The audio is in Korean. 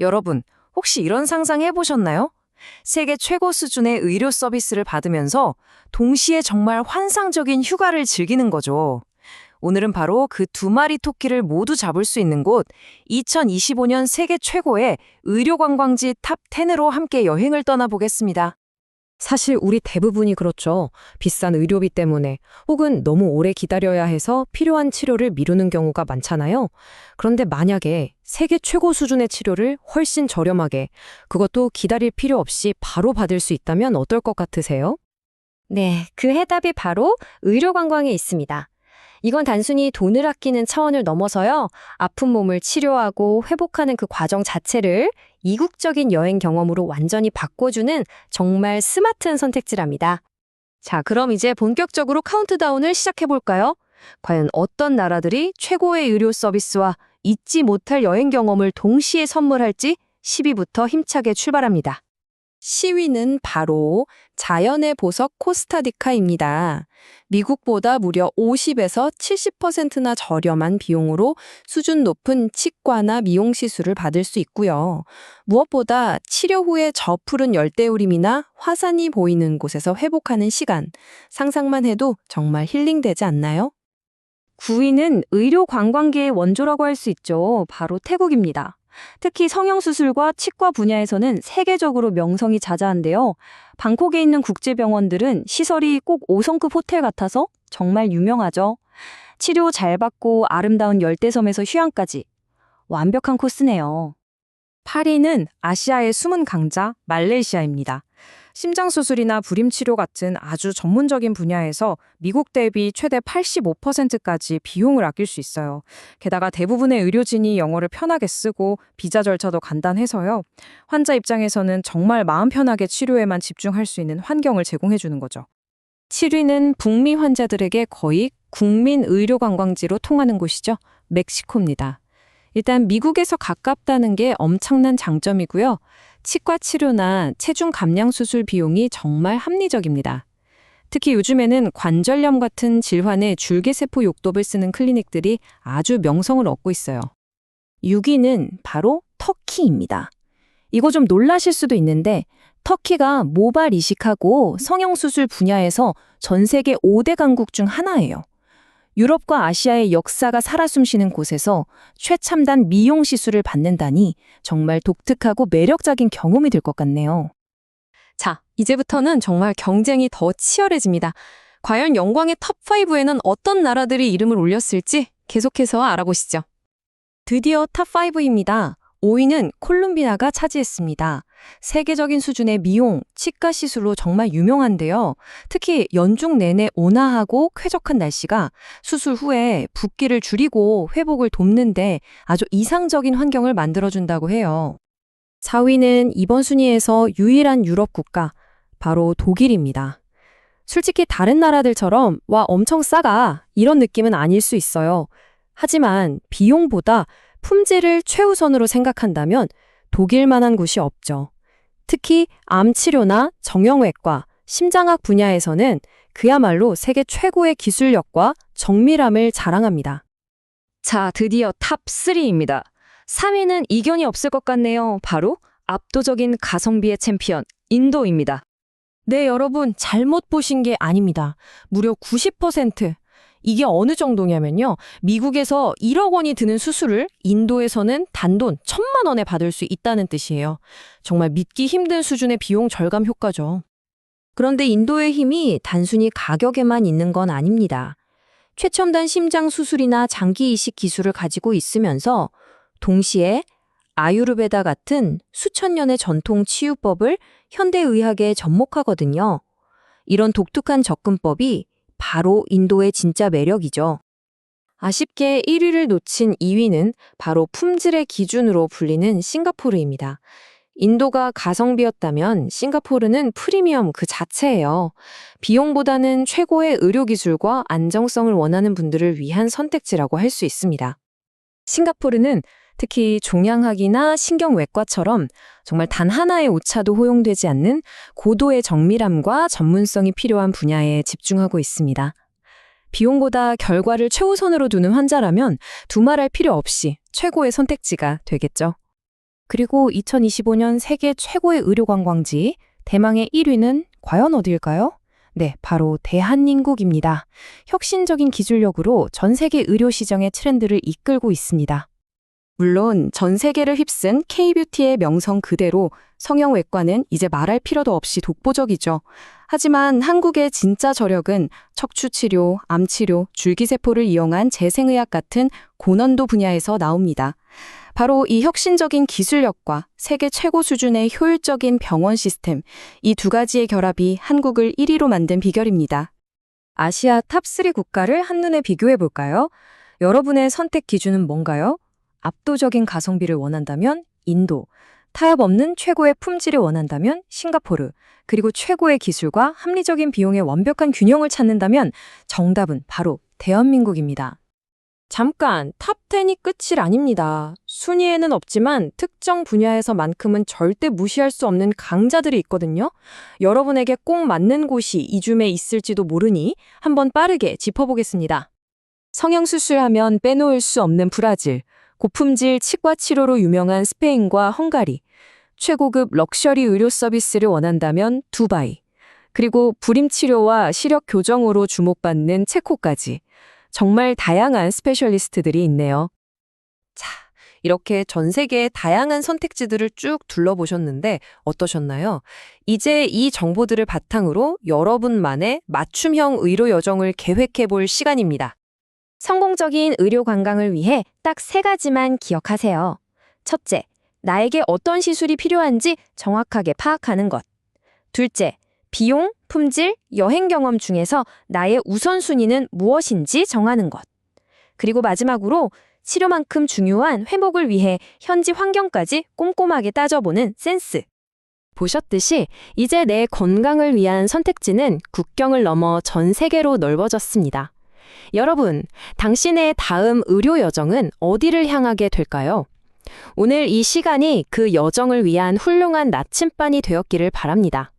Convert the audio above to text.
여러분, 혹시 이런 상상 해보셨나요? 세계 최고 수준의 의료 서비스를 받으면서 동시에 정말 환상적인 휴가를 즐기는 거죠. 오늘은 바로 그 두 마리 토끼를 모두 잡을 수 있는 곳, 2025년 세계 최고의 의료 관광지 탑 10으로 함께 여행을 떠나보겠습니다. 사실 우리 대부분이 그렇죠. 비싼 의료비 때문에 혹은 너무 오래 기다려야 해서 필요한 치료를 미루는 경우가 많잖아요. 그런데 만약에 세계 최고 수준의 치료를 훨씬 저렴하게, 그것도 기다릴 필요 없이 바로 받을 수 있다면 어떨 것 같으세요? 네, 그 해답이 바로 의료 관광에 있습니다. 이건 단순히 돈을 아끼는 차원을 넘어서요. 아픈 몸을 치료하고 회복하는 그 과정 자체를 이국적인 여행 경험으로 완전히 바꿔주는 정말 스마트한 선택지랍니다. 자, 그럼 이제 본격적으로 카운트다운을 시작해볼까요? 과연 어떤 나라들이 최고의 의료 서비스와 잊지 못할 여행 경험을 동시에 선물할지 10위부터 힘차게 출발합니다. 10위는 바로 자연의 보석 코스타리카입니다. 미국보다 무려 50에서 70%나 저렴한 비용으로 수준 높은 치과나 미용 시술을 받을 수 있고요. 무엇보다 치료 후에 저 푸른 열대우림이나 화산이 보이는 곳에서 회복하는 시간, 상상만 해도 정말 힐링되지 않나요? 9위는 의료 관광계의 원조라고 할 수 있죠. 바로 태국입니다. 특히 성형수술과 치과 분야에서는 세계적으로 명성이 자자한데요. 방콕에 있는 국제병원들은 시설이 꼭 5성급 호텔 같아서 정말 유명하죠. 치료 잘 받고 아름다운 열대섬에서 휴양까지. 완벽한 코스네요. 8위는 아시아의 숨은 강자 말레이시아입니다. 심장수술이나 불임치료 같은 아주 전문적인 분야에서 미국 대비 최대 85%까지 비용을 아낄 수 있어요. 게다가 대부분의 의료진이 영어를 편하게 쓰고 비자 절차도 간단해서요. 환자 입장에서는 정말 마음 편하게 치료에만 집중할 수 있는 환경을 제공해 주는 거죠. 7위는 북미 환자들에게 거의 국민 의료 관광지로 통하는 곳이죠. 멕시코입니다. 일단 미국에서 가깝다는 게 엄청난 장점이고요. 치과 치료나 체중 감량 수술 비용이 정말 합리적입니다. 특히 요즘에는 관절염 같은 질환의 줄기세포 요법을 쓰는 클리닉들이 아주 명성을 얻고 있어요. 6위는 바로 터키입니다. 이거 좀 놀라실 수도 있는데 터키가 모발 이식하고 성형수술 분야에서 전 세계 5대 강국 중 하나예요. 유럽과 아시아의 역사가 살아 숨쉬는 곳에서 최첨단 미용 시술을 받는다니 정말 독특하고 매력적인 경험이 될 것 같네요. 자, 이제부터는 정말 경쟁이 더 치열해집니다. 과연 영광의 탑5에는 어떤 나라들이 이름을 올렸을지 계속해서 알아보시죠. 드디어 탑5입니다. 5위는 콜롬비아가 차지했습니다. 세계적인 수준의 미용, 치과 시술로 정말 유명한데요. 특히 연중 내내 온화하고 쾌적한 날씨가 수술 후에 붓기를 줄이고 회복을 돕는데 아주 이상적인 환경을 만들어준다고 해요. 4위는 이번 순위에서 유일한 유럽 국가, 바로 독일입니다. 솔직히 다른 나라들처럼 와 엄청 싸가 이런 느낌은 아닐 수 있어요. 하지만 비용보다 품질을 최우선으로 생각한다면 독일만한 곳이 없죠. 특히 암 치료나 정형외과, 심장학 분야에서는 그야말로 세계 최고의 기술력과 정밀함을 자랑합니다. 자, 드디어 탑3입니다. 3위는 이견이 없을 것 같네요. 바로 압도적인 가성비의 챔피언, 인도입니다. 네, 여러분 잘못 보신 게 아닙니다. 무려 90%. 이게 어느 정도냐면요. 미국에서 1억 원이 드는 수술을 인도에서는 단돈 1,000만 원에 받을 수 있다는 뜻이에요. 정말 믿기 힘든 수준의 비용 절감 효과죠. 그런데 인도의 힘이 단순히 가격에만 있는 건 아닙니다. 최첨단 심장 수술이나 장기 이식 기술을 가지고 있으면서 동시에 아유르베다 같은 수천 년의 전통 치유법을 현대의학에 접목하거든요. 이런 독특한 접근법이 바로 인도의 진짜 매력이죠. 아쉽게 1위를 놓친 2위는 바로 품질의 기준으로 불리는 싱가포르입니다. 인도가 가성비였다면 싱가포르는 프리미엄 그 자체예요. 비용보다는 최고의 의료기술과 안정성을 원하는 분들을 위한 선택지라고 할 수 있습니다. 싱가포르는 특히 종양학이나 신경외과처럼 정말 단 하나의 오차도 허용되지 않는 고도의 정밀함과 전문성이 필요한 분야에 집중하고 있습니다. 비용보다 결과를 최우선으로 두는 환자라면 두말할 필요 없이 최고의 선택지가 되겠죠. 그리고 2025년 세계 최고의 의료 관광지, 대망의 1위는 과연 어디일까요? 네, 바로 대한민국입니다. 혁신적인 기술력으로 전 세계 의료 시장의 트렌드를 이끌고 있습니다. 물론 전 세계를 휩쓴 K-뷰티의 명성 그대로 성형외과는 이제 말할 필요도 없이 독보적이죠. 하지만 한국의 진짜 저력은 척추치료, 암치료, 줄기세포를 이용한 재생의학 같은 고난도 분야에서 나옵니다. 바로 이 혁신적인 기술력과 세계 최고 수준의 효율적인 병원 시스템, 이 두 가지의 결합이 한국을 1위로 만든 비결입니다. 아시아 탑3 국가를 한눈에 비교해 볼까요? 여러분의 선택 기준은 뭔가요? 압도적인 가성비를 원한다면 인도, 타협 없는 최고의 품질을 원한다면 싱가포르, 그리고 최고의 기술과 합리적인 비용의 완벽한 균형을 찾는다면 정답은 바로 대한민국입니다. 잠깐, 탑10이 끝이 아닙니다. 순위에는 없지만 특정 분야에서만큼은 절대 무시할 수 없는 강자들이 있거든요. 여러분에게 꼭 맞는 곳이 이 줌에 있을지도 모르니 한번 빠르게 짚어보겠습니다. 성형수술하면 빼놓을 수 없는 브라질, 고품질 치과 치료로 유명한 스페인과 헝가리, 최고급 럭셔리 의료 서비스를 원한다면 두바이, 그리고 불임치료와 시력 교정으로 주목받는 체코까지 정말 다양한 스페셜리스트들이 있네요. 자, 이렇게 전 세계의 다양한 선택지들을 쭉 둘러보셨는데 어떠셨나요? 이제 이 정보들을 바탕으로 여러분만의 맞춤형 의료 여정을 계획해 볼 시간입니다. 성공적인 의료 관광을 위해 딱 3가지만 기억하세요. 첫째, 나에게 어떤 시술이 필요한지 정확하게 파악하는 것. 둘째, 비용, 품질, 여행 경험 중에서 나의 우선순위는 무엇인지 정하는 것. 그리고 마지막으로 치료만큼 중요한 회복을 위해 현지 환경까지 꼼꼼하게 따져보는 센스. 보셨듯이 이제 내 건강을 위한 선택지는 국경을 넘어 전 세계로 넓어졌습니다. 여러분, 당신의 다음 의료 여정은 어디를 향하게 될까요? 오늘 이 시간이 그 여정을 위한 훌륭한 나침반이 되었기를 바랍니다.